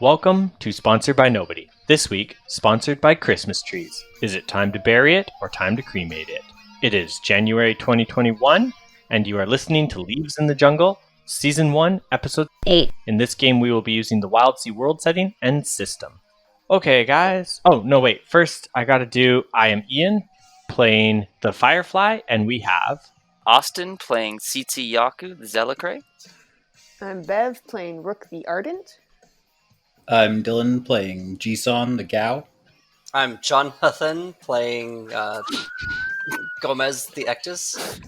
Welcome to Sponsored by Nobody. This week, sponsored by Christmas trees. Is it time to bury it or time to cremate it? It is January 2021, and you are listening to Leaves in the Jungle, Season 1, Episode 8. In this game, we will be using the Wildsea world setting and system. Okay, guys. Oh, no, wait. First, I am Ian, playing the Firefly, and we have... Austin playing CT Yaku, the Zealocray. I'm Bev playing Rook the Ardent. I'm Dylan playing Jisun the Gao. I'm Jonathan playing Gomez the Ectus.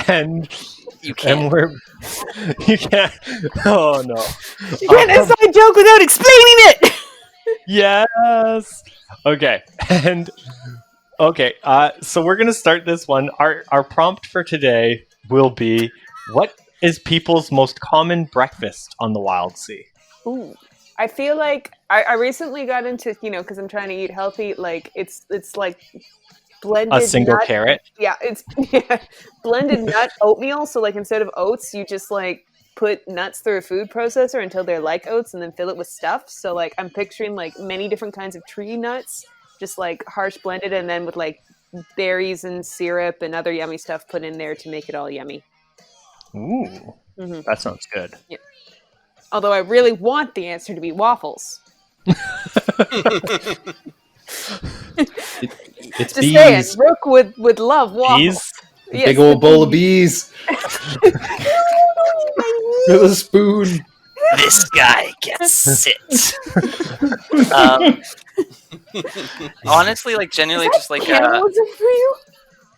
And You can't. You can't. Oh no! You can't inside joke without explaining it. Yes. Okay. So we're gonna start this one. Our prompt for today will be: what is people's most common breakfast on the Wildsea? Ooh, I feel like I recently got into, because I'm trying to eat healthy. Like it's like blended A single nut. carrot. Yeah, it's blended nut oatmeal. So like instead of oats, you just like put nuts through a food processor until they're like oats, and then fill it with stuff. So like I'm picturing like many different kinds of tree nuts, just like harsh blended, and then with like berries and syrup and other yummy stuff put in there to make it all yummy. Ooh, That sounds good. Yeah. Although I really want the answer to be waffles. It's Just bees. saying, Rook would love waffles. Bees? Yes, Big old bowl of bees. With a spoon. This guy gets sit. Honestly, like generally, just like cannibalism for you?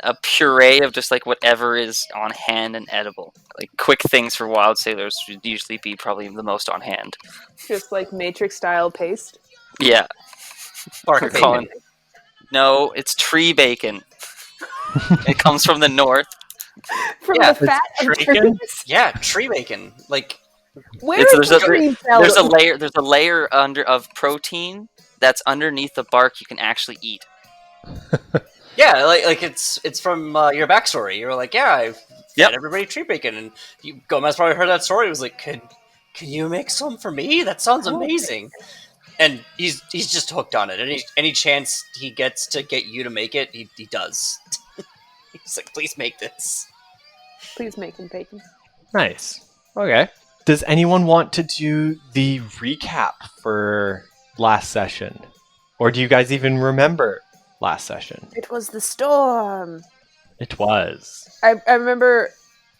a puree of just like whatever is on hand and edible. Like quick things for wild sailors would usually be probably the most on hand. Just like Matrix style paste. Yeah. Bark We're bacon. calling- No, it's tree bacon. It comes from the north. From Yeah, the fat of bacon? trees. Yeah, tree bacon. Like, Where It's- is the tree There's a salad? layer of protein that's underneath the bark you can actually eat. yeah, like it's from your backstory. You're like, yeah, I've Yep. fed everybody tree bacon, and Gomez probably heard that story. He was like, can you make some for me? That sounds amazing. And he's just hooked on it. Any chance he gets to get you to make it, he does. He's like, please make this. Please make him bacon. Nice. Okay. Does anyone want to do the recap for last session? Or do you guys even remember last session? It was the storm. It was. I remember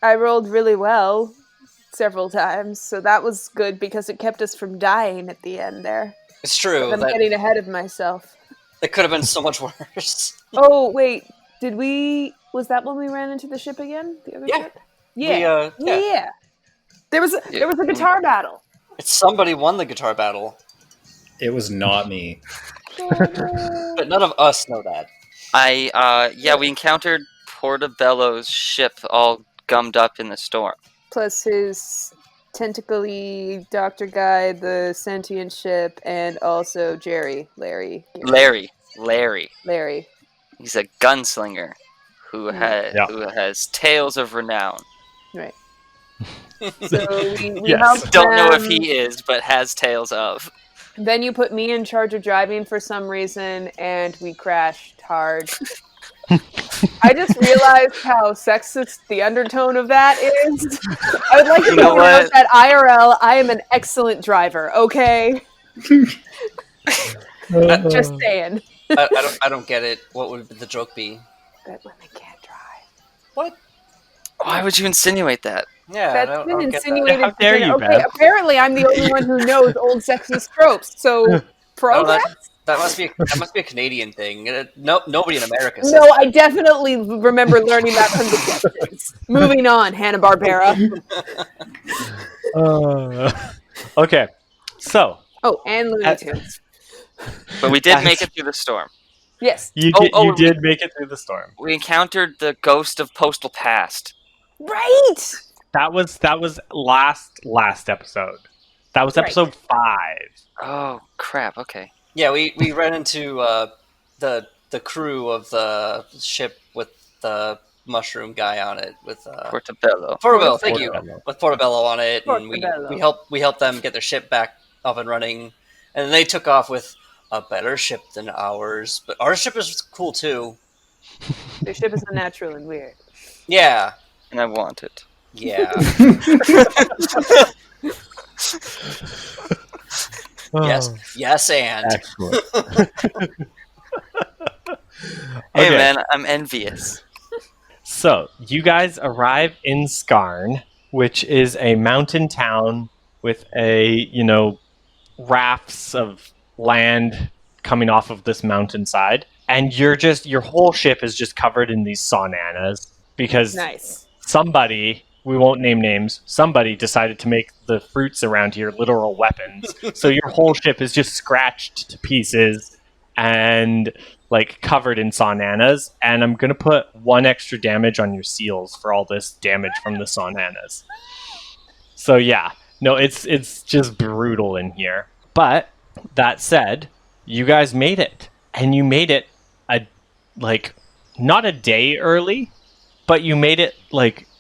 I rolled really well several times, so that was good because it kept us from dying at the end there. It's true. I'm getting ahead of myself. That could have been so much worse. Oh, wait. Was that when we ran into the ship again? The other Yeah. ship? Yeah. Yeah. There was a guitar battle. It's somebody won the guitar battle, It was not me. but none of us know that. We encountered Portobello's ship all gummed up in the storm. Plus his tentacly doctor guy, the sentient ship, and also Larry. He's a gunslinger who has tales of renown. Right. So we Yes. helped Don't know if them. he is, but has tales of. Then you put me in charge of driving for some reason, and we crashed hard. I just realized how sexist the undertone of that is. I would like to You know point out what? that IRL, I am an excellent driver, okay? Just saying. I don't get it. What would the joke be? That women can't drive. What? Why would you insinuate that? Yeah, That's I don't been get that. insinuated. How dare you, okay, Beth? apparently I'm the only one who knows old sexist tropes, so progress? That must be a Canadian thing. Nobody in America says No, that. I definitely remember learning that from the Jetsons. Moving on, Hanna-Barbera. Okay. So, Oh, and Looney Tunes. But we did make it through the storm. Yes. you did make it through the storm. We encountered the ghost of Postal Past. Right! That was last episode. That was Right. episode 5. Oh crap! Okay. Yeah, we ran into the crew of the ship with the mushroom guy on it with Portobello. Portobello. Thank you, Portobello. with Portobello on it, and Portobello. we helped them get their ship back up and running, and then they took off with a better ship than ours. But our ship is cool too. Their ship is unnatural and weird. Yeah, And I want it. yeah. Yes, and Excellent. Hey Okay. man, I'm envious. So, you guys arrive in Skarn, which is a mountain town with rafts of land coming off of this mountainside. And your whole ship is just covered in these saunanas because Nice. somebody, we won't name names, somebody decided to make the fruits around here literal weapons. So your whole ship is just scratched to pieces and covered in saunanas, and I'm gonna put 1 extra damage on your seals for all this damage from the saunanas. So yeah, no, it's just brutal in here. But that said, you guys made it, and you made it not a day early, but you made it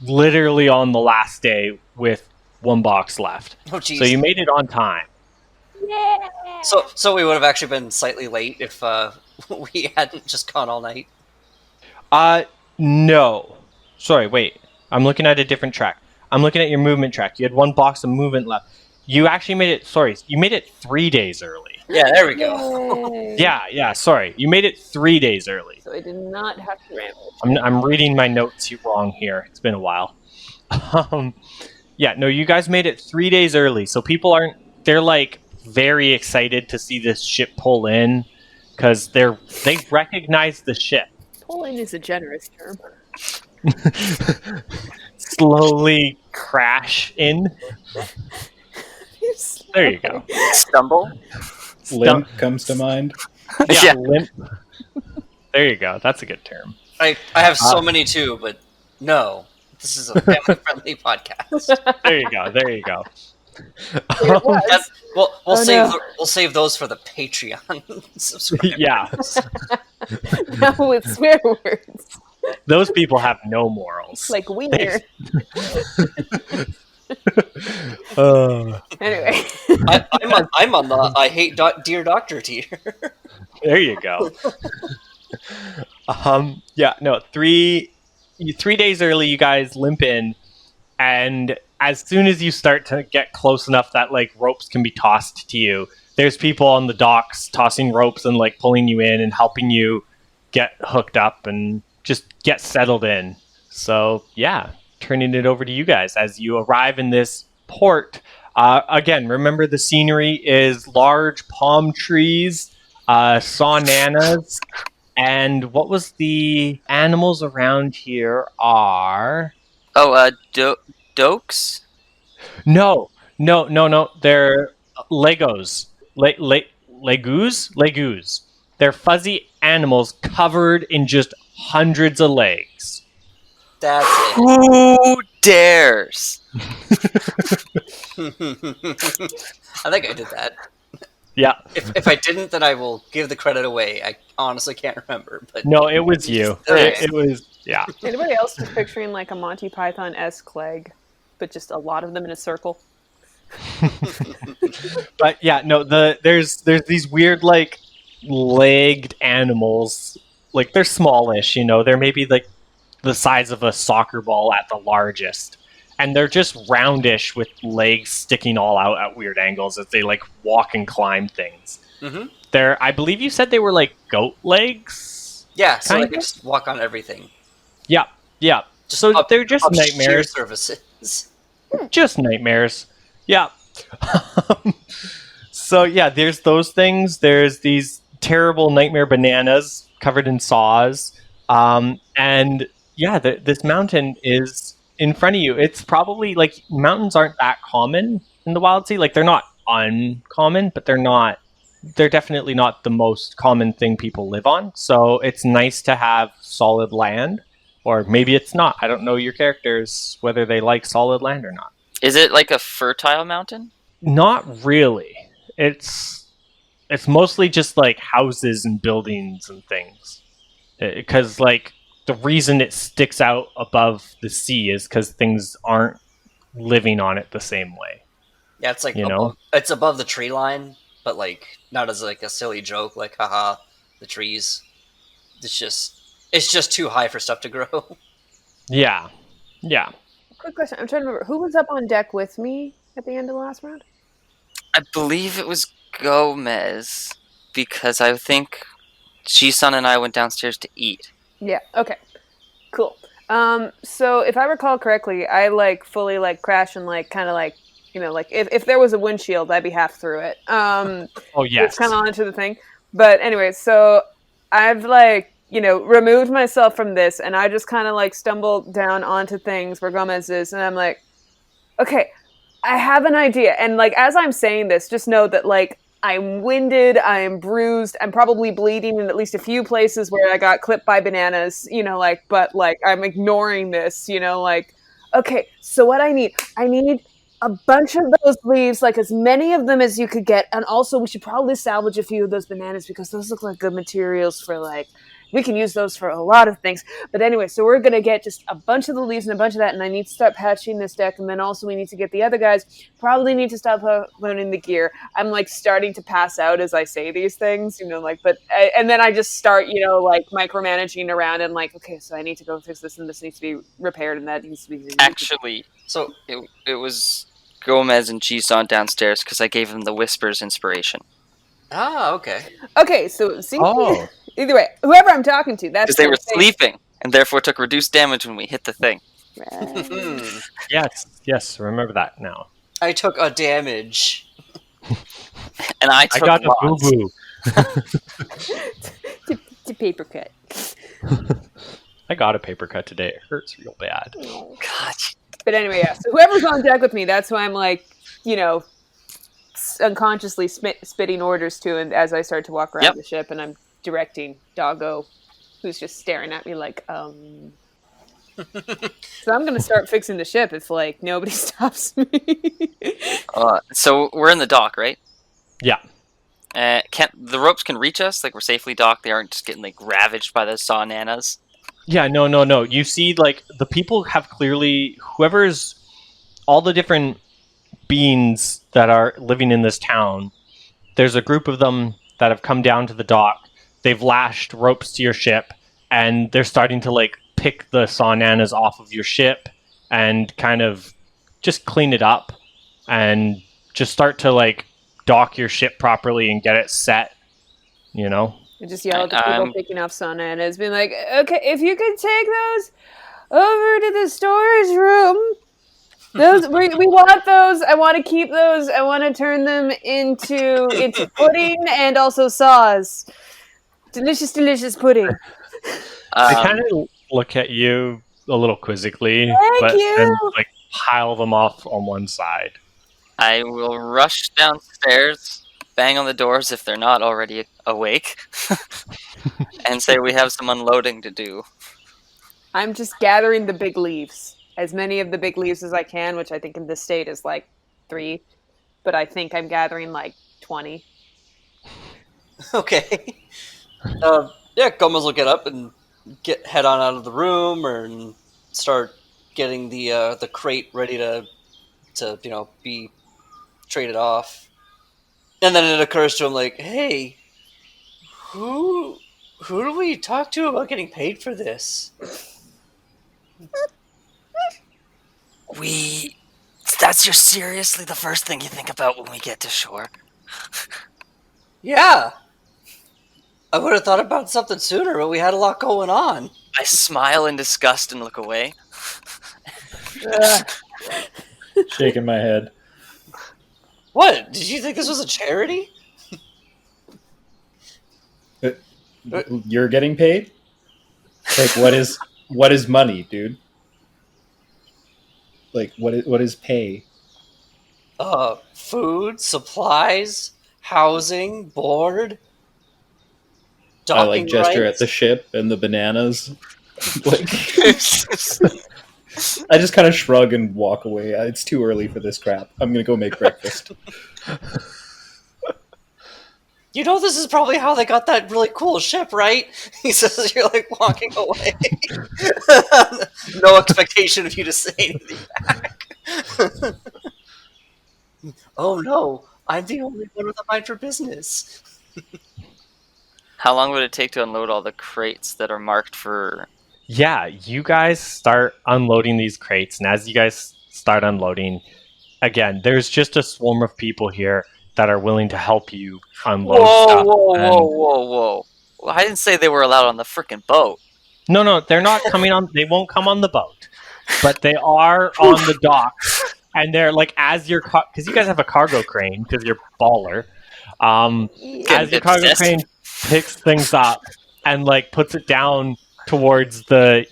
literally on the last day with 1 box left. Oh, jeez. So you made it on time. So we would have actually been slightly late if we hadn't just gone all night. No. Sorry, wait. I'm looking at a different track. I'm looking at your movement track. You had 1 box of movement left. You actually made it, you made it 3 days early. Yeah, there we go. Yay. Yeah, sorry. You made it 3 days early. So I did not have to ramble. I'm reading my notes wrong here. It's been a while. Yeah, no, you guys made it 3 days early, so people they're very excited to see this ship pull in because they recognize the ship. Pull in is a generous term. Slowly crash in. There you go. Stumble? Limp comes to mind. Yeah. Limp. There you go. That's a good term. I have so many too, but no. This is a family-friendly podcast. There you go. It was. We'll save those for the Patreon subscribers. Yeah, Now with swear words. those people have no morals. Like wiener. Anyway. I'm on the I hate Dear Doctor tier. There you go. Yeah, no, 3 days early, you guys limp in, and as soon as you start to get close enough that ropes can be tossed to you, there's people on the docks tossing ropes and pulling you in and helping you get hooked up and just get settled in. So yeah, turning it over to you guys as you arrive in this port. Again, remember the scenery is large palm trees, saunanas, and what was the animals around here are... Oh, dokes? No. They're Legos. Legoos. They're fuzzy animals covered in just hundreds of legs. That's it. Who dares? I think I did that. Yeah. If I didn't, then I will give the credit away. I honestly can't remember. But No, it was you. It was, yeah. Anybody else just picturing a Monty Python-esque leg, but just a lot of them in a circle? But yeah, no, there's these weird legged animals. They're smallish, they're maybe the size of a soccer ball at the largest. And they're just roundish with legs sticking all out at weird angles as they walk and climb things. Mm-hmm. I believe you said they were goat legs? Yeah, so I Kind can of? just walk on everything. Yeah. Just So they're just up sheer nightmares. services. Just nightmares. Yeah. So yeah, there's those things. There's these terrible nightmare bananas covered in saws. And yeah, this mountain is in front of you. It's probably mountains aren't that common in the Wildsea. They're not uncommon, but they're definitely not the most common thing people live on. So it's nice to have solid land, or maybe it's not. I don't know your characters, whether they like solid land or not. Is it a fertile mountain? Not really. It's mostly just houses and buildings and things. Because the reason it sticks out above the sea is because things aren't living on it the same way. Yeah, it's like You know? it's above the tree line, but like not as like a silly joke, like haha, the trees. It's just too high for stuff to grow. Yeah. Yeah. Quick question. I'm trying to remember. Who was up on deck with me at the end of the last round? I believe it was Gomez, because I think Jisun and I went downstairs to eat. Yeah. Okay. Cool. So if I recall correctly, I like fully like crash and like kind of like, you know, like if there was a windshield, I'd be half through it. Oh, yes. It's kind of onto the thing. But anyway, so I've like, you know, removed myself from this, and I just kind of like stumbled down onto things where Gomez is, and I'm like, okay, I have an idea. And like as I'm saying this, just know that like I'm winded, I'm bruised, I'm probably bleeding in at least a few places where I got clipped by bananas, you know, like, but like I'm ignoring this, you know, like, okay, so what I need a bunch of those leaves, like as many of them as you could get, and also we should probably salvage a few of those bananas because those look like good materials for like, we can use those for a lot of things. But anyway, so we're going to get just a bunch of the leaves and a bunch of that, and I need to start patching this deck, and then also we need to get the other guys. Probably need to stop loading the gear. I'm, like, starting to pass out as I say these things, you know, like, and then I just start, you know, like, micromanaging around and, like, okay, so I need to go fix this, and this needs to be repaired, and that needs to be... Actually, So it was Gomez and Jisun downstairs because I gave him the Whispers inspiration. okay. Okay, so, see? Oh. Either way, whoever I'm talking to, that's... Because they were sleeping, and therefore took reduced damage when we hit the thing. Right. Yes, remember that now. I took a damage. And I I took got a lots. boo-boo. to paper cut. I got a paper cut today. It hurts real bad. God. But anyway, yeah. So whoever's on deck with me, that's who I'm like, you know, unconsciously spitting orders to, and as I start to walk around the ship, and I'm directing Doggo, who's just staring at me like, So I'm gonna start fixing the ship if like nobody stops me. So we're in the dock, right? Yeah. The ropes can reach us, like we're safely docked. They aren't just getting like ravaged by the saw nanas. Yeah, no. You see, like, the people have clearly... Whoever's... All the different beings that are living in this town, there's a group of them that have come down to the dock. They've lashed ropes to your ship, and they're starting to, like, pick the saw nanas off of your ship and kind of just clean it up and just start to, like, dock your ship properly and get it set, you know? I just yell at the people picking off Sonanas, being like, okay, if you could take those over to the storage room. Those we want those. I want to keep those. I want to turn them into pudding and also saws. Delicious pudding. They kind of look at you a little quizzically, then like pile them off on one side. I will rush downstairs, bang on the doors if they're not already awake, and say we have some unloading to do. I'm just gathering the big leaves. As many of the big leaves as I can, which I think in this state is like 3. But I think I'm gathering like 20. Okay. Gomez will get up and head on out of the room and start getting the crate ready to be traded off. And then it occurs to him like, hey, who do we talk to about getting paid for this? That's seriously the first thing you think about when we get to shore. Yeah. I would have thought about something sooner, but we had a lot going on. I smile in disgust and look away. Shaking my head. What? Did you think this was a charity? You're getting paid? Like, what is money, dude? Like, what is pay? Food, supplies, housing, board. I like gesture at the ship and the bananas. Like, I just kind of shrug and walk away. It's too early for this crap. I'm gonna go make breakfast. You know, this is probably how they got that really cool ship, right? He says as you're like walking away. No expectation of you to say anything back. Oh no, I'm the only one with a mind for business. How long would it take to unload all the crates that are marked for? Yeah, you guys start unloading these crates, and as you guys start unloading, again, there's just a swarm of people here that are willing to help you unload stuff. Whoa! Well, I didn't say they were allowed on the freaking boat. No, they're not coming on. They won't come on the boat, but they are on the docks, and they're like as your because you guys have a cargo crane because you're baller. As your cargo crane picks things up and like puts it down towards the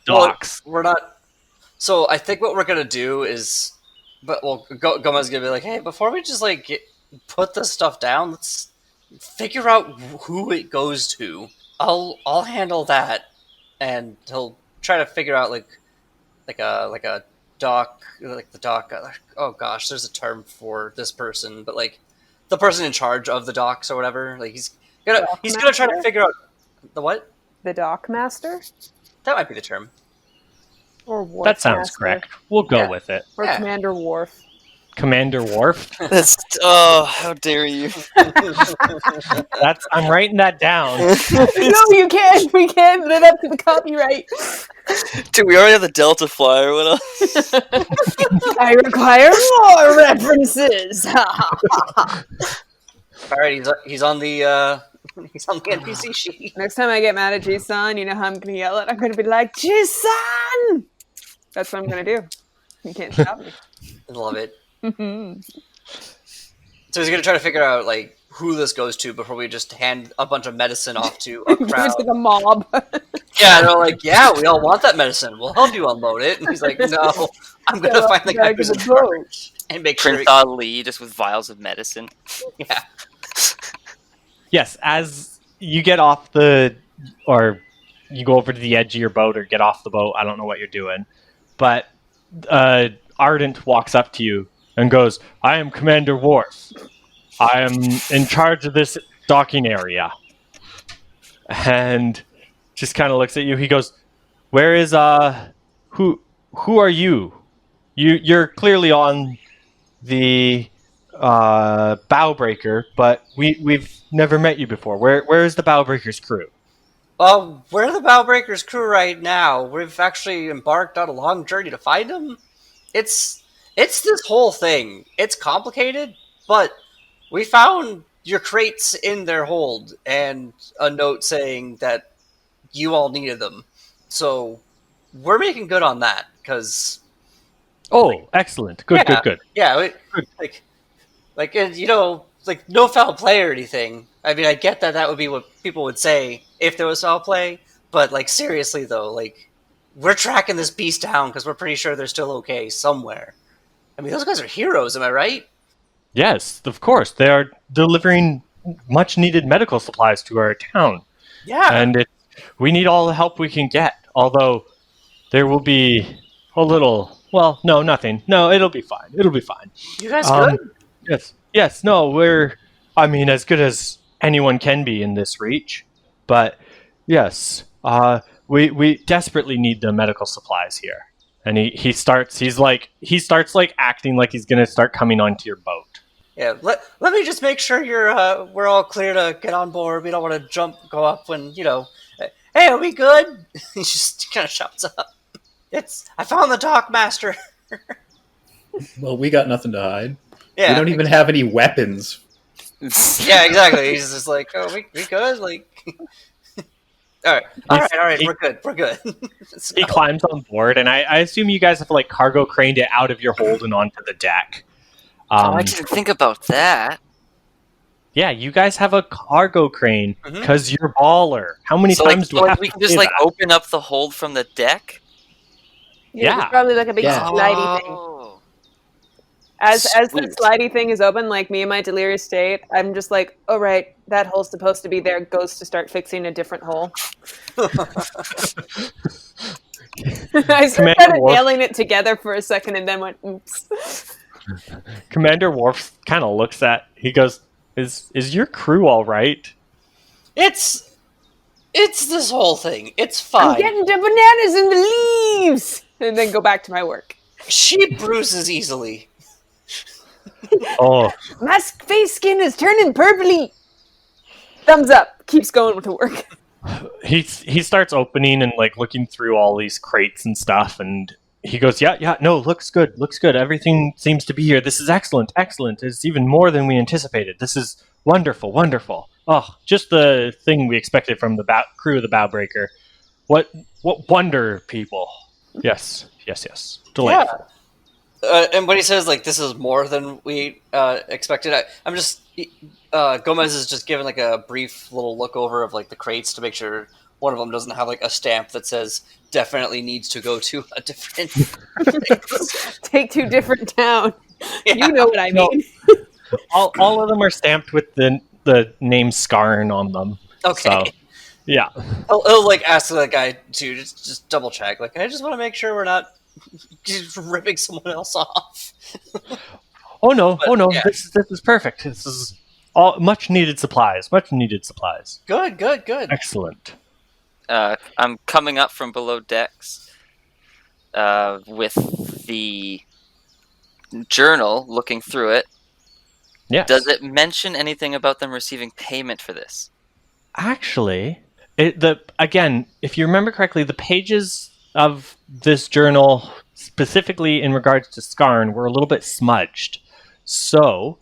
docks. We're not. So I think what we're gonna do is, Gomez gonna be like, hey, before we just like put this stuff down, let's figure out who it goes to. I'll handle that, and he'll try to figure out like a dock, like the dock. Oh gosh, there's a term for this person, but like the person in charge of the docks or whatever. Like he's gonna try to figure out the what? The dock master? That might be the term. Or Wharf That sounds master. correct. We'll go with it. Or Commander Wharf. Commander Wharf. How dare you? I'm writing that down. No, you can't. We can't live up to the copyright. Dude, we already have the Delta Flyer. What else? I require more references. All right, he's on the NPC sheet. Next time I get mad at G-San, you know how I'm going to yell at? I'm going to be like, G-San! That's what I'm going to do. You can't stop me. I love it. So he's going to try to figure out like who this goes to before we just hand a bunch of medicine off to a crowd. It's like a mob. Yeah, they're like, yeah, we all want that medicine. We'll help you unload it. And he's like, no, I'm going to find the guy who's in charge and make sure. Prince Ali just with vials of medicine. Yeah. Yes, as you get off or you go over to the edge of your boat or get off the boat, I don't know what you're doing, but Ardent walks up to you and goes, I am Commander Wharf. I am in charge of this docking area. And just kind of looks at you. He goes, where is, who are you? You're clearly on the Bowbreaker, but we've never met you before. Where is the Bowbreaker's crew? We're the Bowbreaker's crew right now. We've actually embarked on a long journey to find them. It's this whole thing. It's complicated, but we found your crates in their hold and a note saying that you all needed them. So we're making good on that because. Oh, excellent! Good. Yeah, like no foul play or anything. I mean, I get that would be what people would say if there was foul play, but like seriously though, like we're tracking this beast down because we're pretty sure they're still okay somewhere. I mean, those guys are heroes, am I right? Yes, of course. They are delivering much-needed medical supplies to our town. Yeah. And we need all the help we can get, although there will be a little... Well, no, nothing. No, it'll be fine. It'll be fine. You guys good? Yes, no, we're... I mean, as good as anyone can be in this reach. But, yes, we desperately need the medical supplies here. And he starts acting like he's gonna start coming onto your boat. Yeah, let me just make sure we're all clear to get on board. We don't want to go up when hey, are we good? He just kind of shouts up. I found the dock master. Well, we got nothing to hide. Yeah, we don't even have any weapons. Yeah, exactly. He's just like, oh, we good? Like, all right. We're good. He climbs on board, and I assume you guys have like cargo craned it out of your hold and onto the deck. I didn't think about that. Yeah, you guys have a cargo crane because you're baller. How many times do I have we to can just say like that? open up the hold from the deck? Yeah. It's probably like a big slidey thing. As the slidey thing is open, like me in my delirious state, I'm just like, oh right, that hole's supposed to be there. Goes to start fixing a different hole. I started nailing it together for a second and then went, oops. Commander Worf kind of looks at. He goes, Is your crew all right? It's this whole thing. It's I'm fine. getting the bananas in the leaves! And then go back to my work. She bruises easily. Oh, My face skin is turning purpley! Thumbs up. Keeps going to work. he starts opening and like looking through all these crates and stuff, and he goes, yeah, no, looks good. Everything seems to be here. This is excellent. It's even more than we anticipated. This is wonderful. Oh, just the thing we expected from the crew of the Bowbreaker. What wonder, people. Yes. Delightful. Yeah. And when he says, like, this is more than we expected, I'm just... Gomez is just giving, like, a brief little look over of, like, the crates to make sure one of them doesn't have, like, a stamp that says, definitely needs to go to a different place. Take to different town. Yeah. You know what I mean. All of them are stamped with the name Skarn on them. Okay. So, yeah. I'll like, ask the guy to just double check. Like, I just want to make sure we're not just ripping someone else off. Oh no! Yeah. This is perfect. This is all much needed supplies. Good. Excellent. I'm coming up from below decks with the journal, looking through it. Yes. Does it mention anything about them receiving payment for this? Actually, again, if you remember correctly, the pages of this journal, specifically in regards to Skarn, were a little bit smudged. So,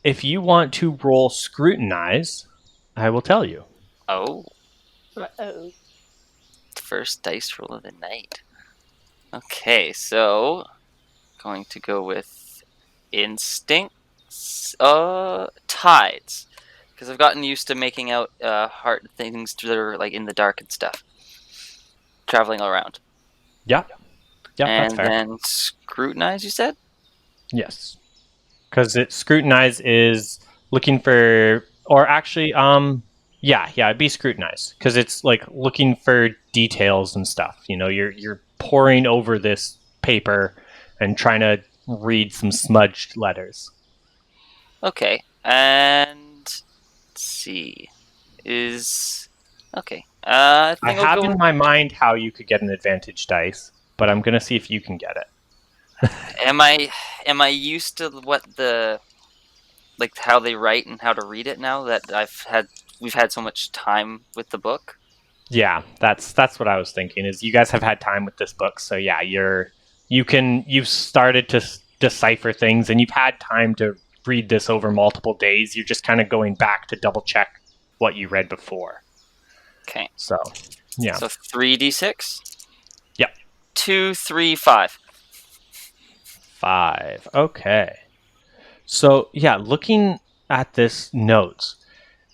if you want to roll Scrutinize, I will tell you. Oh. Uh-oh. First dice roll of the night. Okay, so going to go with Instincts. Tides. Because I've gotten used to making out hard things that are like in the dark and stuff. Traveling all around. Yeah, and that's fair. then Scrutinize, you said? Yes. Because Scrutinize is looking for, or actually, it'd be Scrutinize. Because it's like looking for details and stuff. You know, you're poring over this paper and trying to read some smudged letters. Okay, and let's see. Okay. I have in my mind how you could get an advantage dice, but I'm gonna see if you can get it. Am I used to what how they write and how to read it now that we've had so much time with the book? Yeah, that's what I was thinking. Is you guys have had time with this book, so yeah, you've started to decipher things, and you've had time to read this over multiple days. You're just kind of going back to double check what you read before. Okay. So, yeah. So 3d6. Yep. 2, 3, 5. 5. Okay. So, yeah, looking at this notes,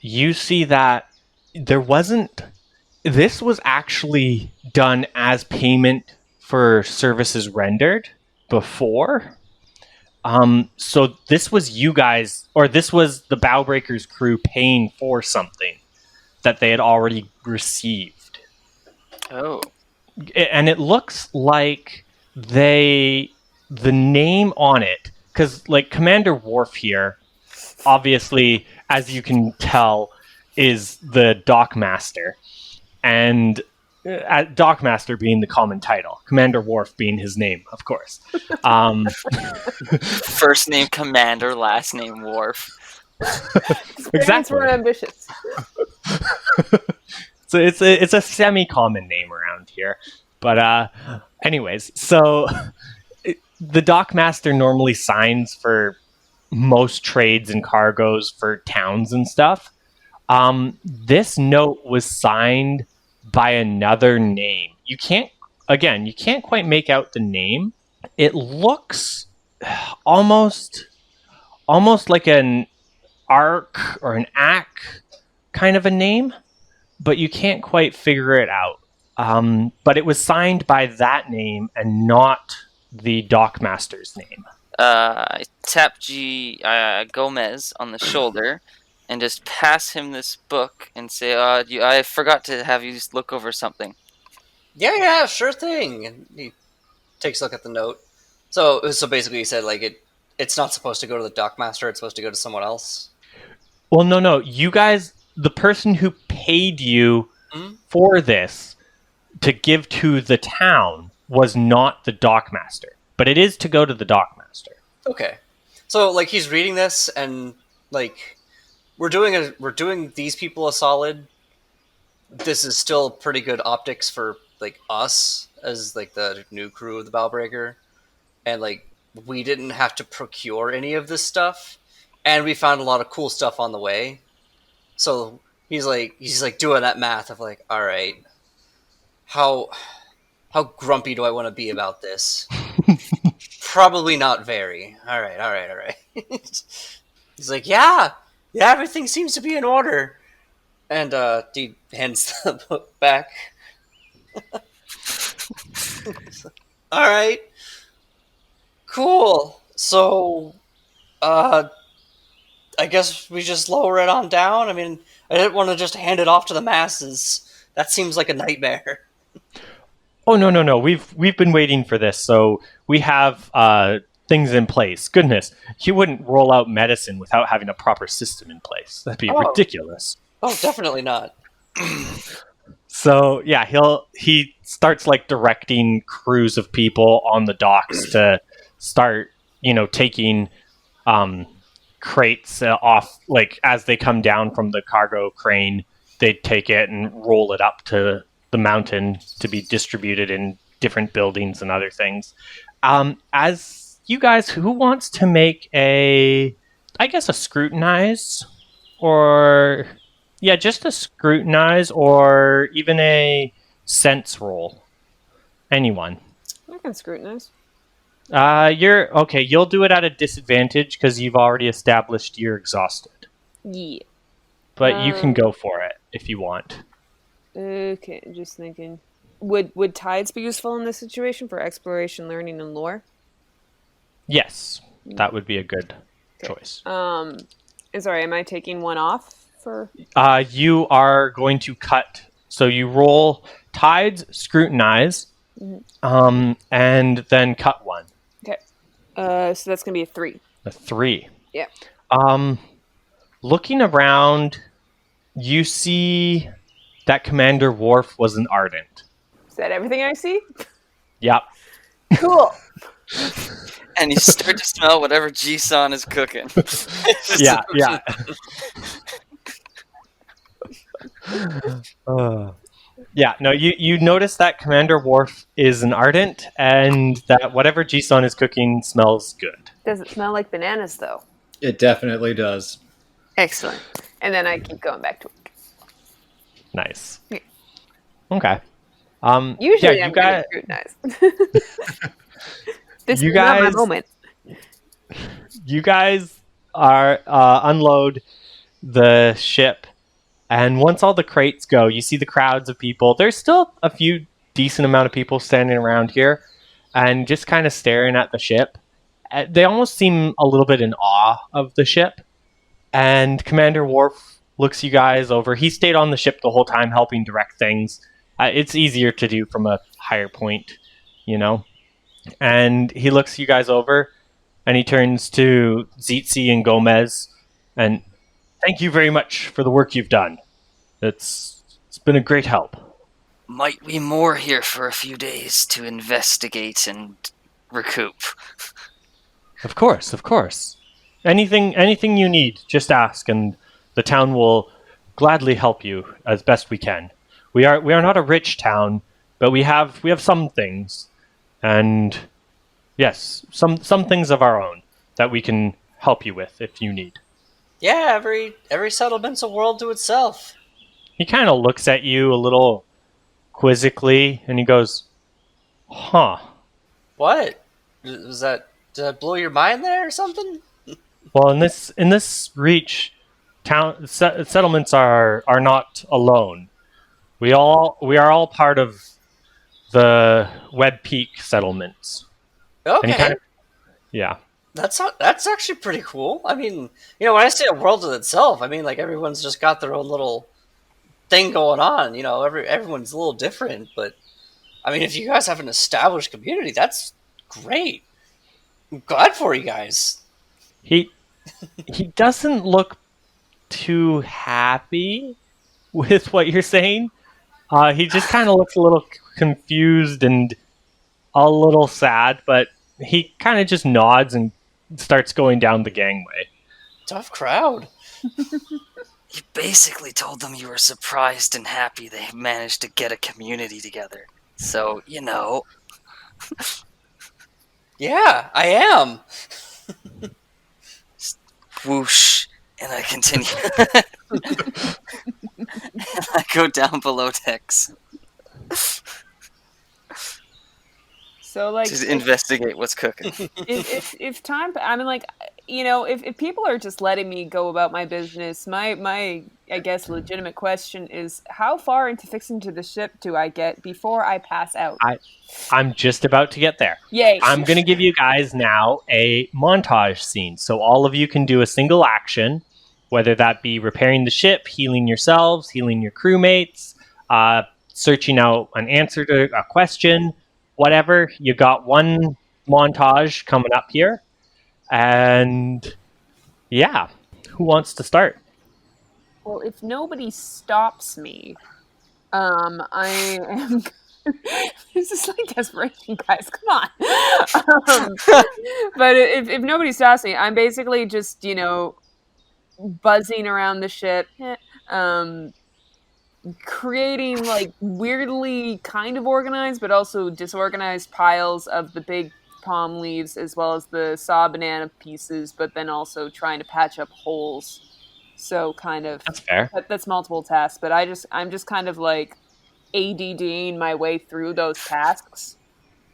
you see that this was actually done as payment for services rendered before. So this was you guys, or this was the Bowbreakers crew paying for something that they had already received. Oh. And it looks like the name on it, because like Commander Worf here, obviously, as you can tell, is the Dockmaster, and Dockmaster being the common title, Commander Worf being his name, of course. First name Commander, last name Worf. Parents were ambitious. So it's a semi-common name around here, but anyways, so the Dockmaster normally signs for most trades and cargoes for towns and stuff. This note was signed by another name. You can't quite make out the name. It looks almost like an arc or an ack kind of a name, but you can't quite figure it out. But it was signed by that name and not the Dockmaster's name. I tap Gomez on the shoulder and just pass him this book and say, I forgot to have you just look over something. Yeah, sure thing. And he takes a look at the note. So basically he said, like, it's not supposed to go to the Dockmaster, it's supposed to go to someone else? Well, no. You guys, the person who paid you for this to give to the town was not the dockmaster, but it is to go to the dockmaster. Okay, so like he's reading this, and like we're doing these people a solid. This is still pretty good optics for like us as like the new crew of the Bowbreaker, and like we didn't have to procure any of this stuff, and we found a lot of cool stuff on the way. So he's like doing that math of like, all right, how grumpy do I want to be about this? Probably not very. All right. He's like, yeah, everything seems to be in order. And he hands the book back. All right, cool. So, I guess we just lower it on down. I mean, I didn't want to just hand it off to the masses. That seems like a nightmare. Oh no. We've been waiting for this, so we have things in place. Goodness, you wouldn't roll out medicine without having a proper system in place. That'd be ridiculous. Oh, definitely not. So yeah, he starts like directing crews of people on the docks to start, taking crates off, like as they come down from the cargo crane, they take it and roll it up to the mountain to be distributed in different buildings and other things. As you guys, who wants to make a scrutinize, or just a scrutinize, or even a sense roll? Anyone? I can scrutinize. You're okay. You'll do it at a disadvantage because you've already established you're exhausted. Yeah. But you can go for it if you want. Okay, just thinking. Would tides be useful in this situation for exploration, learning, and lore? Yes, that would be a good choice. And sorry, am I taking one off for? You are going to cut. So you roll tides, scrutinize, and then cut one. Okay. So that's gonna be a 3. A 3. Yeah. Looking around, you see that Commander Worf was an Ardent. Is that everything I see? Yep. Cool. And you start to smell whatever G-Son is cooking. Yeah. No, you notice that Commander Worf is an Ardent, and that whatever G-Son is cooking smells good. Does it smell like bananas, though? It definitely does. Excellent. And then I keep going back to work. Nice. Yeah. Okay. Usually you I'm guys, scrutinized. This is not my moment. You guys are unload the ship, and once all the crates go, you see the crowds of people. There's still a few decent amount of people standing around here and just kind of staring at the ship. They almost seem a little bit in awe of the ship. And Commander Worf looks you guys over. He stayed on the ship the whole time helping direct things. It's easier to do from a higher point, And he looks you guys over, and he turns to Zitzi and Gomez, and thank you very much for the work you've done. It's been a great help. Might we moor here for a few days to investigate and recoup? Of course. Anything you need, just ask, and the town will gladly help you as best we can. We are not a rich town, but we have some things, and yes, some things of our own that we can help you with if you need. Yeah, every settlement's a world to itself. He kind of looks at you a little quizzically, and he goes, "Huh." What? Did that blow your mind there or something? Well, in this reach, settlements are not alone. We are all part of the Web Peak settlements. Okay. Yeah. That's actually pretty cool. I mean, when I say a world in itself, I mean like everyone's just got their own little thing going on. Everyone's a little different, but I mean, if you guys have an established community, that's great. I'm glad for you guys. He doesn't look too happy with what you're saying. He just kind of looks a little confused and a little sad, but he kind of just nods and starts going down the gangway. Tough crowd. You basically told them you were surprised and happy they managed to get a community together. So, Yeah, I am. Whoosh, and I continue. And I go down below decks So like to investigate what's cooking. if time, I mean, like, if people are just letting me go about my business, my I guess legitimate question is, how far into fixing to the ship do I get before I pass out? I'm just about to get there. Yay! I'm going to give you guys now a montage scene, so all of you can do a single action, whether that be repairing the ship, healing yourselves, healing your crewmates, searching out an answer to a question, whatever. You got one montage coming up here. And yeah, who wants to start? Well, if nobody stops me, I am. This is like desperation, guys. Come on. But if nobody stops me, I'm basically just buzzing around the ship, creating like weirdly kind of organized, but also disorganized piles of the big palm leaves as well as the saw banana pieces, but then also trying to patch up holes. So kind of That's fair. That's multiple tasks, but I'm just kind of like ADDing my way through those tasks.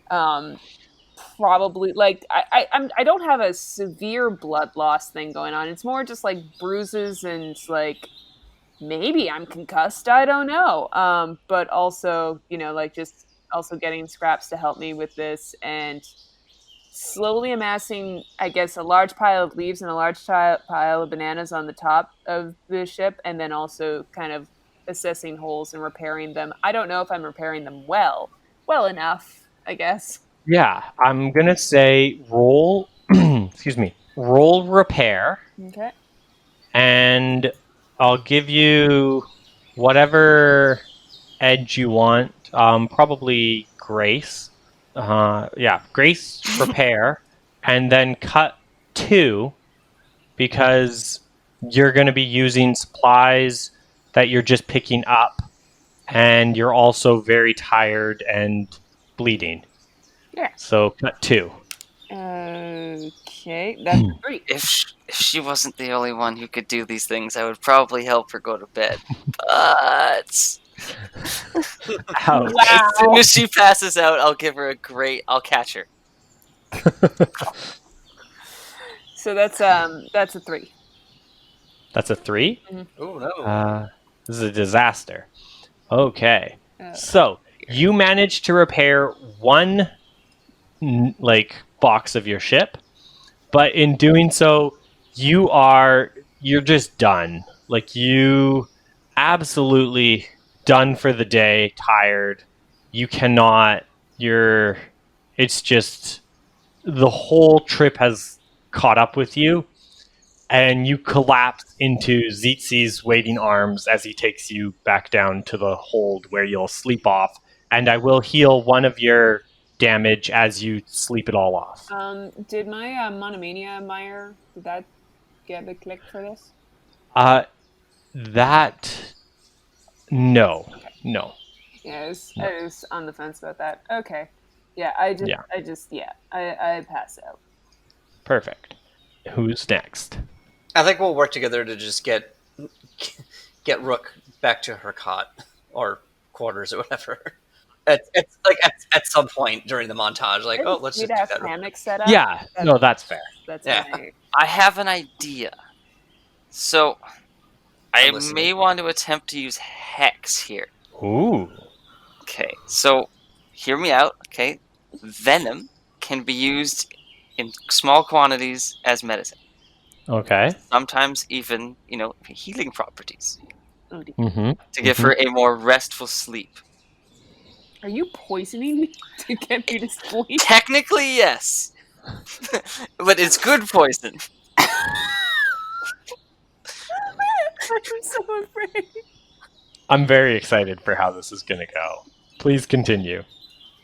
Probably like I don't have a severe blood loss thing going on. It's more just like bruises and like maybe I'm concussed. I don't know. But also like just also getting scraps to help me with this and slowly amassing, I guess, a large pile of leaves and a large pile of bananas on the top of the ship, and then also kind of assessing holes and repairing them. I don't know if I'm repairing them well enough, I guess. Yeah, I'm going to say roll, roll repair. Okay. And I'll give you whatever edge you want, probably grace. Grace repair, and then cut 2 because you're going to be using supplies that you're just picking up, and you're also very tired and bleeding. Yeah. So cut 2. Okay, that's 3. If she wasn't the only one who could do these things, I would probably help her go to bed. But Ouch. Wow. as soon as she passes out, I'll catch her. So that's a 3. That's a 3? Oh no. This is a disaster. Okay. So, you managed to repair one box of your ship, but in doing so, you're just done. Like, you absolutely done for the day, tired. You cannot, it's just, the whole trip has caught up with you, and you collapse into Zitzi's waiting arms as he takes you back down to the hold where you'll sleep off, and I will heal one of your damage as you sleep it all off. Did my monomania mire, did that get the click for this? No. Yeah, I was on the fence about that. Okay. Yeah, I pass out. Perfect. Who's next? I think we'll work together to just get Rook back to her cot or quarters or whatever. It's like at some point during the montage, like, oh, let's just do that. Hammock set up. Yeah, no, that's fair. That's Yeah. I have an idea. So, I I'm listening. may want to attempt to use Hex here. Ooh. Okay, so hear me out, okay? Venom can be used in small quantities as medicine. Okay. Sometimes even, healing properties Oh, dear. Mm-hmm. to give her a more restful sleep. Are you poisoning me to get me to sleep? Technically, yes. But it's good poison. I'm so afraid. I'm very excited for how this is going to go. Please continue.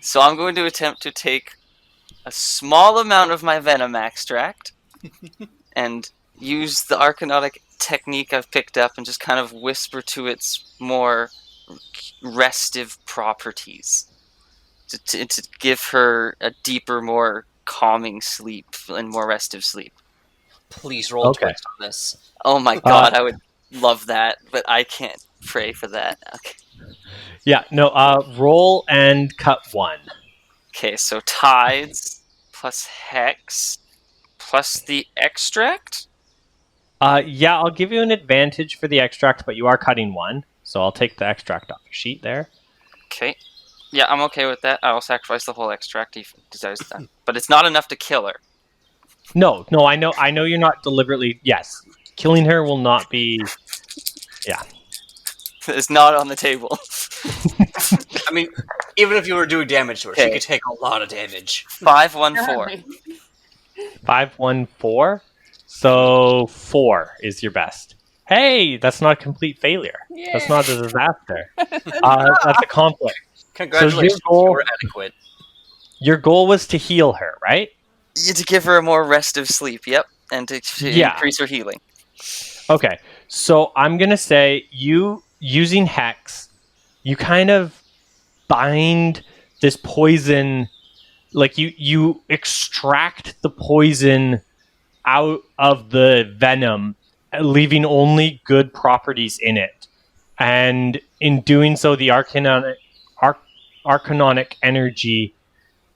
So I'm going to attempt to take a small amount of my venom extract and use the arcanautic technique I've picked up and just kind of whisper to its more restive properties to give her a deeper, more calming sleep and more restive sleep. Please roll Okay. twist on this. Oh my god, I would love that, but I can't pray for that. Okay. Yeah, no, roll and cut 1. Okay, so tides plus hex plus the extract? Yeah, I'll give you an advantage for the extract, but you are cutting 1, so I'll take the extract off your sheet there. Okay. Yeah, I'm okay with that. I'll sacrifice the whole extract if he desires that. But it's not enough to kill her. No, I know you're not deliberately... Yes, killing her will not be... Yeah. It's not on the table. I mean, even if you were doing damage to her, she Okay. could take a lot of damage. 514. 514? So 4 is your best. Hey, that's not a complete failure. Yay. That's not a disaster. That's a conflict. Congratulations, goal- you were adequate. Your goal was to heal her, right? To give her a more restive sleep, yep. And to Yeah. increase her healing. Okay, so I'm going to say you, using Hex, you kind of bind this poison, like you extract the poison out of the venom, leaving only good properties in it. And in doing so, the arcanonic energy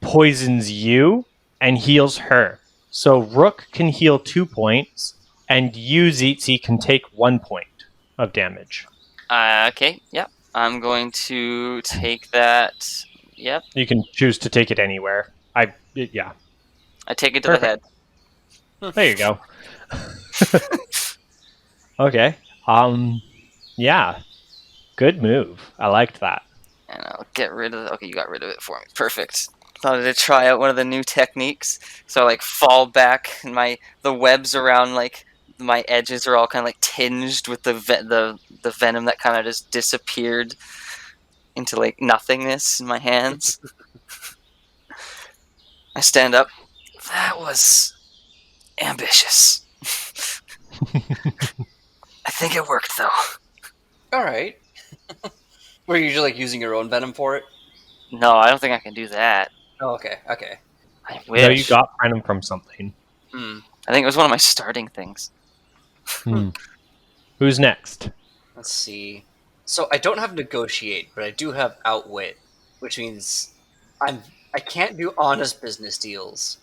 poisons you and heals her. So Rook can heal 2 points, and you, Zeetzi, can take 1 point of damage. Okay, yep. I'm going to take that. Yep. You can choose to take it anywhere. Yeah. I take it to Perfect. the head. There you go. Okay. Yeah. Good move. I liked that. And I'll get rid of it. Okay, you got rid of it for me. Perfect. Thought I'd try out one of the new techniques. So I fall back, and the webs around my edges are all kind of tinged with the venom that kind of just disappeared into nothingness in my hands. I stand up. That was ambitious. I think it worked though. Alright. Were you just using your own venom for it? No, I don't think I can do that. Oh, okay. I wish. No, you got venom from something. Hmm. I think it was one of my starting things. Who's next? Let's see. So I don't have negotiate, but I do have outwit, which means I can't do honest business deals.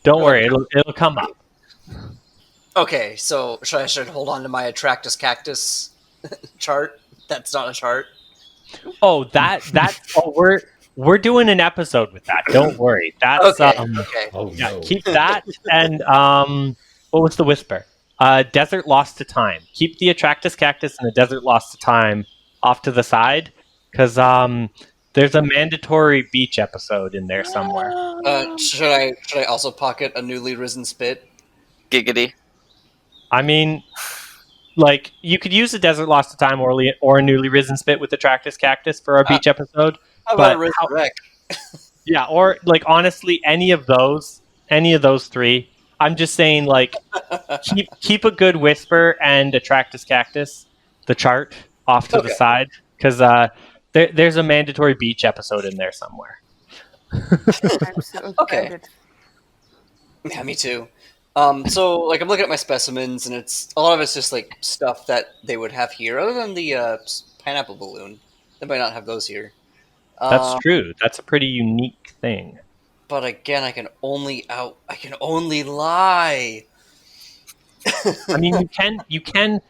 Don't worry, it'll come up. Okay, so should I hold on to my Attractus Cactus chart? That's not a chart. Oh, that's we're doing an episode with that. Don't worry. That's Okay. Oh yeah, no. keep that and what was the whisper? Desert Lost to Time. Keep the Attractus Cactus and the Desert Lost to Time off to the side, because there's a mandatory beach episode in there somewhere. Should I also pocket a newly risen spit? Giggity. I mean, you could use a Desert Lost to Time or a newly risen spit with Attractus Cactus for our beach episode. How about a resurrect? Yeah, or honestly, any of those 3. I'm just saying, keep a good whisper and Attractus Cactus, the chart, off to the side, because there's a mandatory beach episode in there somewhere. I'm so Okay. excited. Yeah, me too. So I'm looking at my specimens, and it's a lot of it's just stuff that they would have here, other than the pineapple balloon. They might not have those here. That's true. That's a pretty unique thing. But again, I can only lie. I mean, you can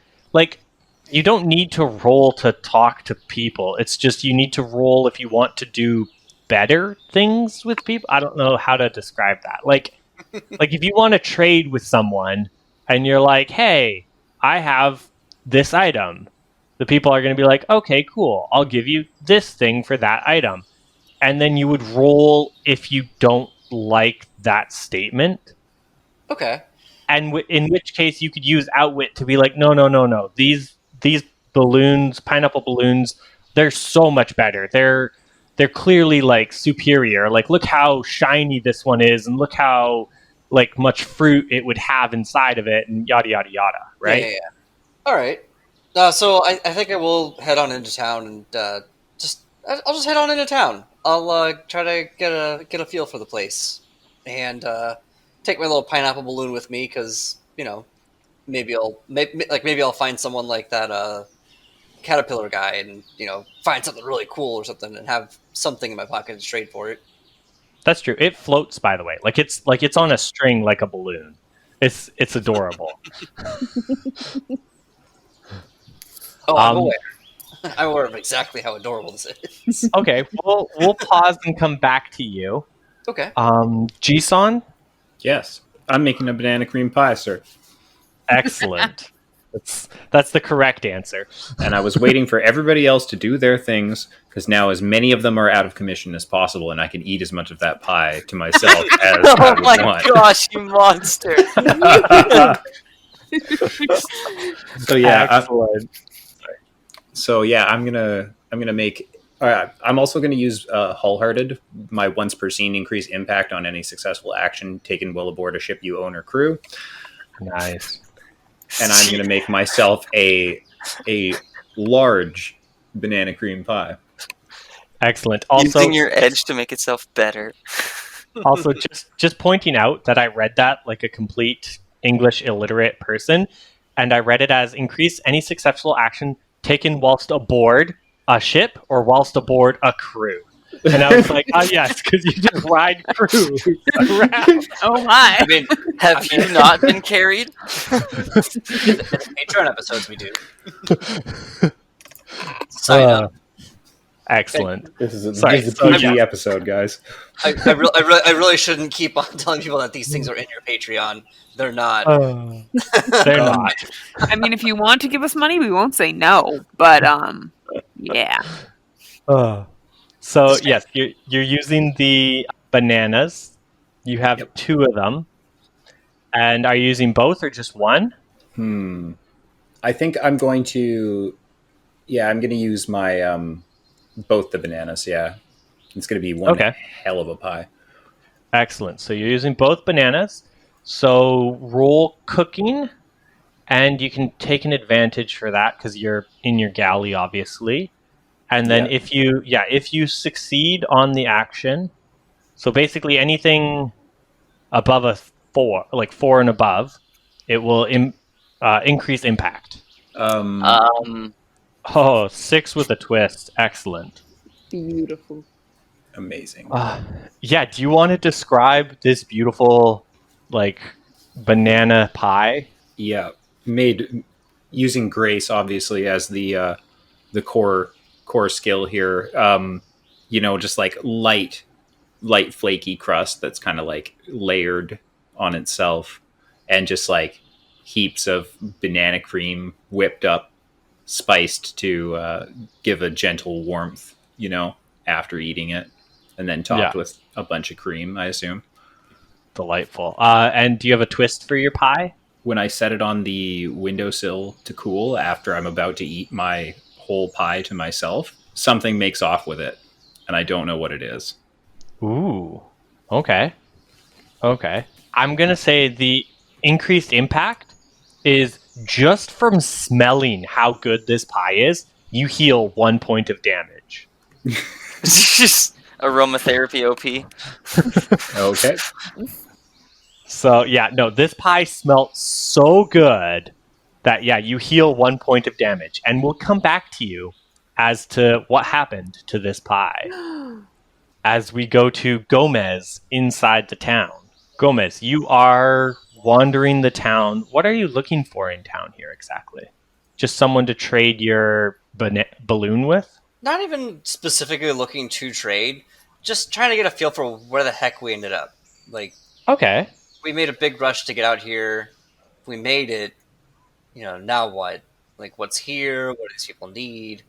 you don't need to roll to talk to people. It's just you need to roll if you want to do better things with people. I don't know how to describe that. If you want to trade with someone and you're like, hey, I have this item. The people are going to be like, okay, cool. I'll give you this thing for that item. And then you would roll if you don't like that statement. Okay. And in which case you could use outwit to be like, no. These balloons, pineapple balloons, they're so much better. They're clearly like superior. Like, look how shiny this one is, and look how like much fruit it would have inside of it, and yada yada yada. Right? Yeah. All right. So I think I will head on into town and I'll just head on into town. I'll try to get a feel for the place and take my little pineapple balloon with me because maybe I'll find someone like that caterpillar guy and find something really cool or something and have something in my pocket to trade for it. That's true. It floats, by the way. Like it's on a string like a balloon. It's adorable. Oh, I'm aware. I'm aware of exactly how adorable this is. Okay, we'll pause and come back to you. Okay. Jisun? Yes. I'm making a banana cream pie, sir. Excellent. That's the correct answer. And I was waiting for everybody else to do their things, because now as many of them are out of commission as possible, and I can eat as much of that pie to myself as I would want. Oh my gosh, you monster! So yeah, Excellent. I'm gonna make. I'm also gonna use Hull-Hearted, my once per scene increased impact on any successful action taken while aboard a ship you own or crew. Nice. And I'm gonna make myself a large banana cream pie. Excellent. Also, Using your edge to make itself better. also just pointing out that I read that like a complete English illiterate person, and I read it as increase any successful action taken whilst aboard a ship or whilst aboard a crew. And I was like, yes, because you just ride crew around. Oh my! I mean, Have you not been carried? Patreon episodes we do. Sign up. Excellent. This is Sorry, a so PG yeah. episode, guys. I really shouldn't keep on telling people that these things are in your Patreon. They're not. They're not. I mean, if you want to give us money, we won't say no. But yeah. So yes, you're using the bananas. You have 2 of them. And are you using both or just one? I think I'm going to. Yeah, I'm going to use my both the bananas. Yeah, it's going to be one hell of a pie. Excellent. So you're using both bananas. So roll cooking, and you can take an advantage for that because you're in your galley, obviously. And then if you succeed on the action, so basically anything above a 4, like 4 and above, it will increase impact. 6 with a twist. Excellent. Beautiful. Amazing. Do you want to describe this beautiful, like, banana pie? Yeah, made using grace, obviously, as the core skill here. Just like light flaky crust that's kind of like layered on itself, and just like heaps of banana cream whipped up, spiced to give a gentle warmth, after eating it, and then topped with a bunch of cream, I assume. Delightful. And do you have a twist for your pie? When I set it on the windowsill to cool after I'm about to eat my whole pie to myself, something makes off with it, and I don't know what it is. Ooh. Okay. I'm going to say the increased impact is just from smelling how good this pie is, you heal 1 point of damage. Just aromatherapy OP. Okay. So, this pie smelt so good that, you heal 1 point of damage. And we'll come back to you as to what happened to this pie as we go to Gomez inside the town. Gomez, you are wandering the town. What are you looking for in town here exactly? Just someone to trade your balloon with? Not even specifically looking to trade, just trying to get a feel for where the heck we ended up. Like, okay, we made a big rush to get out here. We made it. Now what? Like, what's here? What do these people need?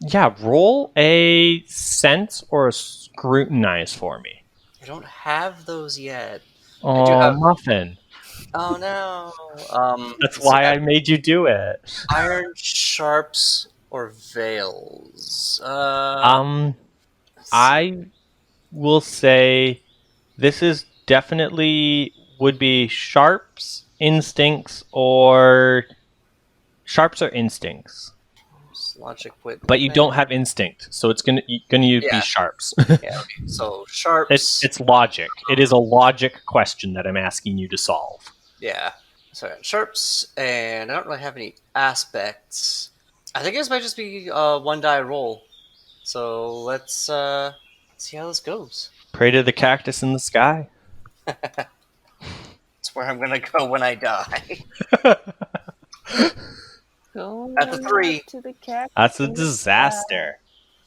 Yeah, roll a sense or a scrutinize for me. I don't have those yet. Oh, Muffin. Oh no. That's why I made you do it. Iron sharps or veils. I will say this is definitely would be sharps, instincts, or sharps or instincts. Logic, wit, But you don't have instinct, so it's gonna be Yeah. sharps. Yeah, okay. So sharps. It's logic. It is a logic question that I'm asking you to solve. Yeah. So sharps, and I don't really have any aspects. I think this might just be a 1 die roll. So let's see how this goes. Pray to the cactus in the sky. That's where I'm gonna go when I die. That's a 3. To the cat. That's a disaster.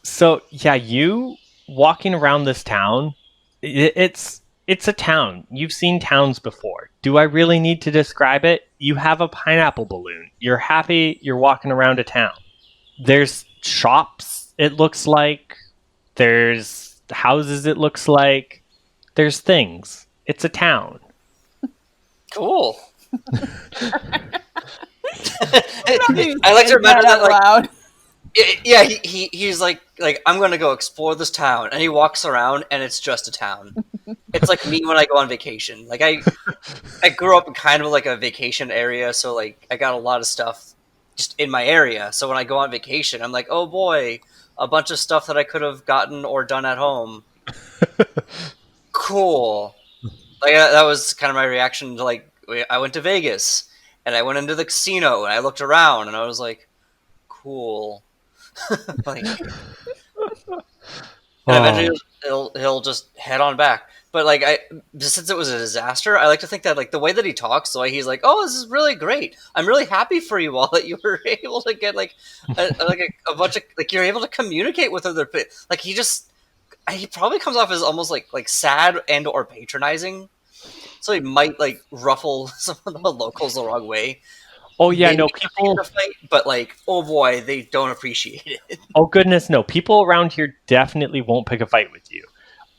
So yeah, you walking around this town, it's a town. You've seen towns before. Do I really need to describe it? You have a pineapple balloon. You're happy you're walking around a town. There's shops, it looks like. There's houses, it looks like. There's things. It's a town. Cool. I like to remember that, like, loud. yeah, he's like I'm gonna go explore this town, and he walks around, and it's just a town. It's like me when I go on vacation. Like I grew up in kind of like a vacation area, so like I got a lot of stuff just in my area. So when I go on vacation, I'm like, oh boy, a bunch of stuff that I could have gotten or done at home. Cool. Like that was kind of my reaction to, like, I went to Vegas and I went into the casino and I looked around and I was like, cool. Like, and eventually he'll just head on back. But like since it was a disaster, I like to think that like the way that he talks, the way he's like, "Oh, this is really great. I'm really happy for you all that you were able to get like a bunch of like you're able to communicate with other people." Like he probably comes off as almost like sad and or patronizing, so he might like ruffle some of the locals the wrong way. Oh yeah, Maybe no people. in a fight, but like, oh boy, they don't appreciate it. Oh goodness, no. People around here definitely won't pick a fight with you.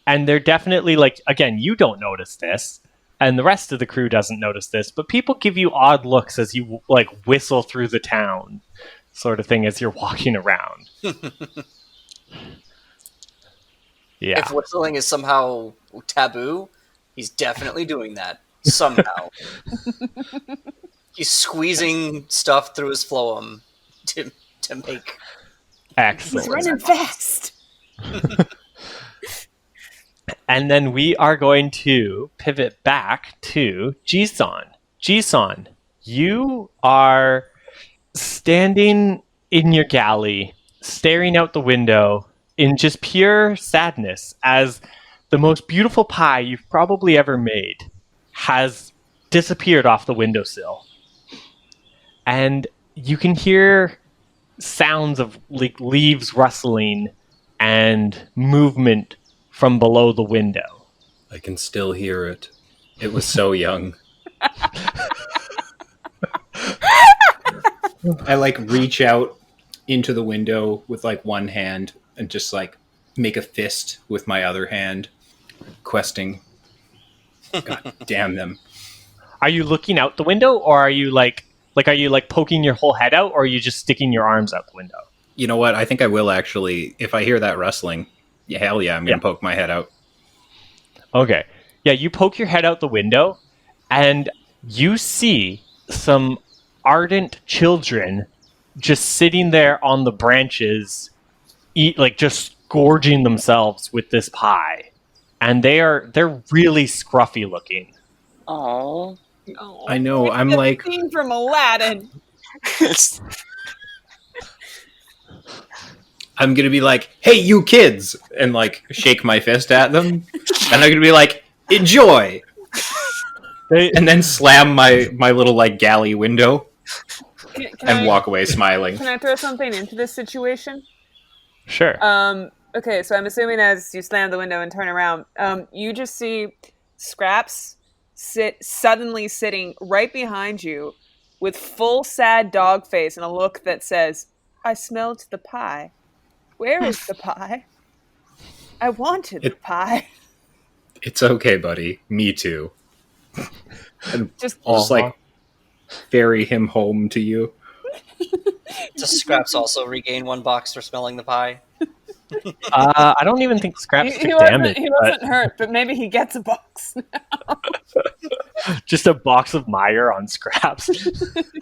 And they're definitely like, again, you don't notice this, and the rest of the crew doesn't notice this, but people give you odd looks as you like whistle through the town, sort of thing, as you're walking around. Yeah. If whistling is somehow taboo, he's definitely doing that somehow. He's squeezing stuff through his phloem to make. Excellent. He's running fast. And then we are going to pivot back to Jisun. Jisun, you are standing in your galley, staring out the window in just pure sadness as the most beautiful pie you've probably ever made has disappeared off the windowsill. And you can hear sounds of like leaves rustling and movement from below the window. I can still hear it. It was so young. I like reach out into the window with like one hand and just like make a fist with my other hand, questing. God damn them. Are you looking out the window, or are you like are you like poking your whole head out, or are you just sticking your arms out the window? You know what? I think I will actually, if I hear that rustling, yeah, hell yeah, I'm going to poke my head out. Okay. Yeah, you poke your head out the window, and you see some ardent children just sitting there on the branches, just gorging themselves with this pie. And they're really scruffy looking. Oh. I know, I'm like... Scene from Aladdin. I'm going to be like, hey, you kids! And like shake my fist at them. And I'm going to be like, enjoy! And then slam my little like galley window and walk away smiling. Can I throw something into this situation? Sure. Okay, so I'm assuming as you slam the window and turn around, you just see Scraps suddenly sitting right behind you with full sad dog face and a look that says, I smelled the pie. Where is the pie? I wanted the pie. It's okay, buddy. Me too. And Just I'll just like ferry him home to you. Does Scraps also regain 1 box for smelling the pie? I don't even think Scraps he took damage. wasn't hurt, but maybe he gets a box. Just a box of Meyer on Scraps.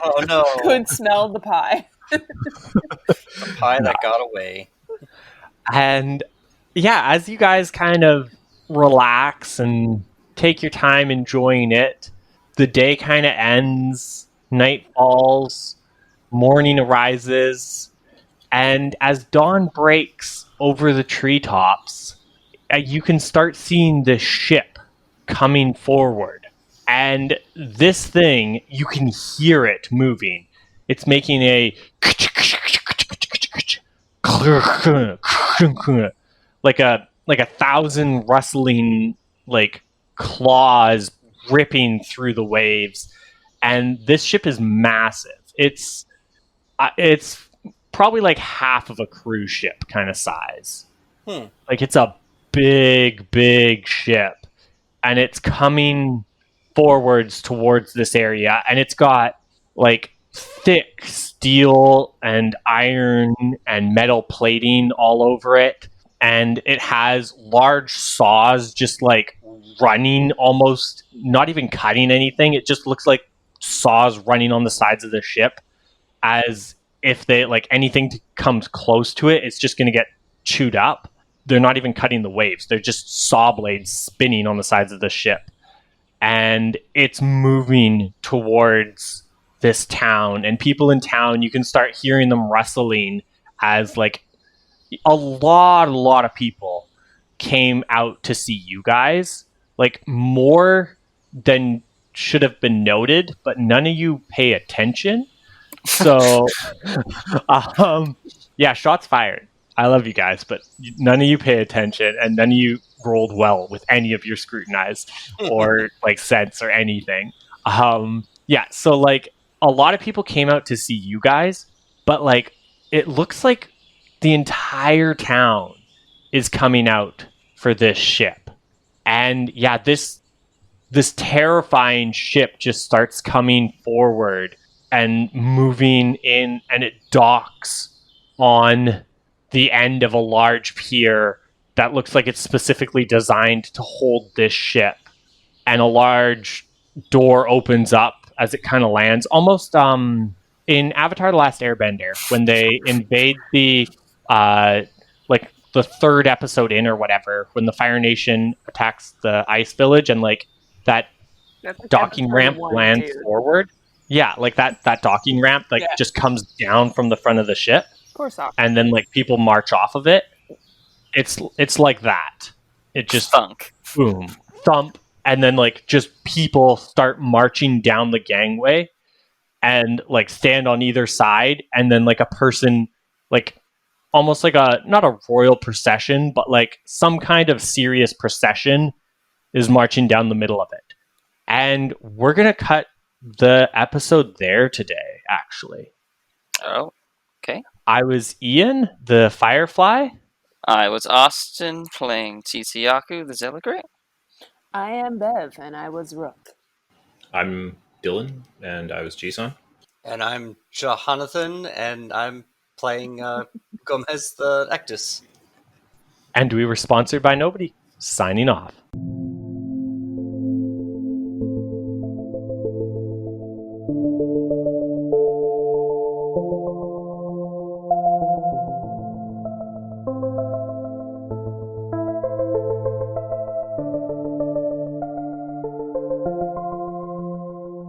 Oh no! Could smell the pie. The pie that got away. And yeah, as you guys kind of relax and take your time enjoying it, the day kind of ends, night falls, morning arises, and as dawn breaks over the treetops, you can start seeing the ship coming forward. And this thing, you can hear it moving. It's making a like a 1,000 rustling like claws ripping through the waves. And this ship is massive. It's probably like half of a cruise ship kind of size. Like it's a big ship, and it's coming forwards towards this area, and it's got like thick steel and iron and metal plating all over it, and it has large saws just like running, almost not even cutting anything. It just looks like saws running on the sides of the ship, as if they like anything comes close to it, it's just going to get chewed up. They're not even cutting the waves. They're just saw blades spinning on the sides of the ship. And it's moving towards this town. And people in town, you can start hearing them rustling as like a lot of people came out to see you guys. Like more than should have been noted, but none of you pay attention. So, yeah, shots fired. I love you guys, but none of you pay attention, and none of you rolled well with any of your scrutinize or like sense or anything. Yeah, so like a lot of people came out to see you guys, but like it looks like the entire town is coming out for this ship. And yeah, this terrifying ship just starts coming forward and moving in, and it docks on the end of a large pier that looks like it's specifically designed to hold this ship. And a large door opens up as it kind of lands, almost in Avatar: The Last Airbender, when they invade the like the third episode in or whatever, when the Fire Nation attacks the ice village, and like that That's like docking episode ramp 1, lands dude. forward. Yeah, like that docking ramp like just comes down from the front of the ship, Poor Sokka. and then like people march off of it. It's like that. It just Thunk. boom, thump, and then like just people start marching down the gangway and like stand on either side, and then like a person, like almost like a not a royal procession, but like some kind of serious procession is marching down the middle of it. And we're gonna cut the episode there today, actually. Oh, okay. I was Ian, the Firefly. I was Austin playing Titiyaku, the Zealograte. I am Bev, and I was Rook. I'm Dylan, and I was Jisun. And I'm Jonathan, and I'm playing Gomez the Ectus. And we were sponsored by nobody. Signing off.